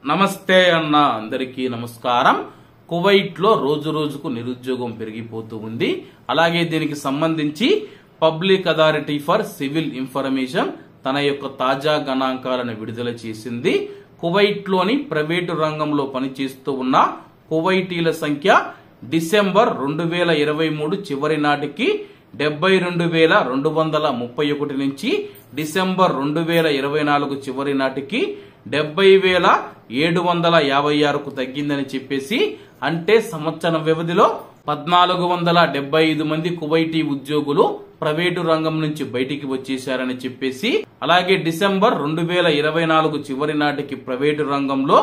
నమస్తే అన్న అందరికీ నమస్కారం. కువైట్ లో రోజు రోజుకు నిరుద్యోగం పెరిగిపోతూ ఉంది. అలాగే దీనికి సంబంధించి public authority for civil information తన యొక్క తాజా గణాంకాలను విడుదల చేసింది. కువైట్ లోని ప్రైవేటు రంగంలో పనిచేస్తూ ఉన్న కువైటీల సంఖ్య డిసెంబర్ 2023 చివరి నాటికి 72,231 నుంచి డిసెంబర్ 2024 చివరి నాటికి 70,756కు తగ్గిందని చెప్పేసి, అంటే సంవత్సరం వ్యవధిలో 1,475 మంది కువైటీ ఉద్యోగులు ప్రైవేటు రంగం నుంచి బయటికి వచ్చేశారని చెప్పేసి, అలాగే డిసెంబర్ 2024 చివరి నాటికి ప్రైవేటు రంగంలో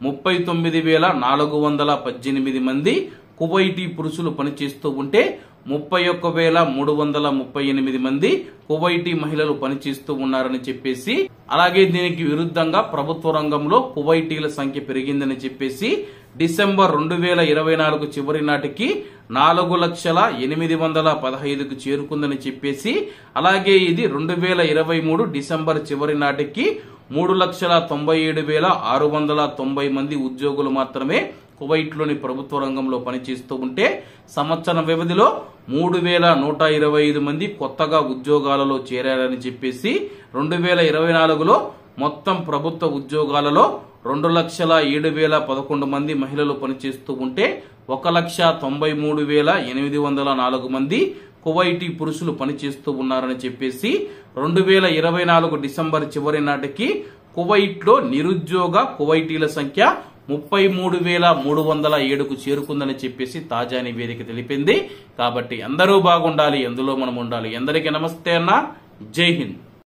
39,418 మంది కువైటీ పురుషులు పనిచేస్తూ ఉంటే 31,338 మంది కువైటీ మహిళలు పనిచేస్తూ ఉన్నారని చెప్పేసి, అలాగే దీనికి విరుద్ధంగా ప్రభుత్వ రంగంలో కువైటీల సంఖ్య పెరిగిందని చెప్పేసి డిసెంబర్ 2024 చివరి నాటికి 4,08,15కు చేరుకుందని చెప్పేసి, అలాగే ఇది 2023 డిసెంబర్ చివరి నాటికి 3,97,690 మంది ఉద్యోగులు మాత్రమే కువైట్ లోని ప్రభుత్వ రంగంలో పనిచేస్తూ ఉంటే సంవత్సరం వ్యవధిలో 3,125 మంది కొత్తగా ఉద్యోగాలలో చేరారని చెప్పేసి, 2024లో మొత్తం ప్రభుత్వ ఉద్యోగాలలో 2,07,011 మంది మహిళలు పనిచేస్తూ ఉంటే 1,93,804 మంది కువైటీ పురుషులు పనిచేస్తూ ఉన్నారని చెప్పేసి, 2024 డిసెంబర్ చివరి నాటికి కువైట్ లో నిరుద్యోగ కువైటీల సంఖ్య 33,307కు చేరుకుందని చెప్పేసి తాజా నివేదిక తెలిపింది. కాబట్టి అందరూ బాగుండాలి, అందులో మనం ఉండాలి. అందరికీ నమస్తే అన్న, జై హింద్.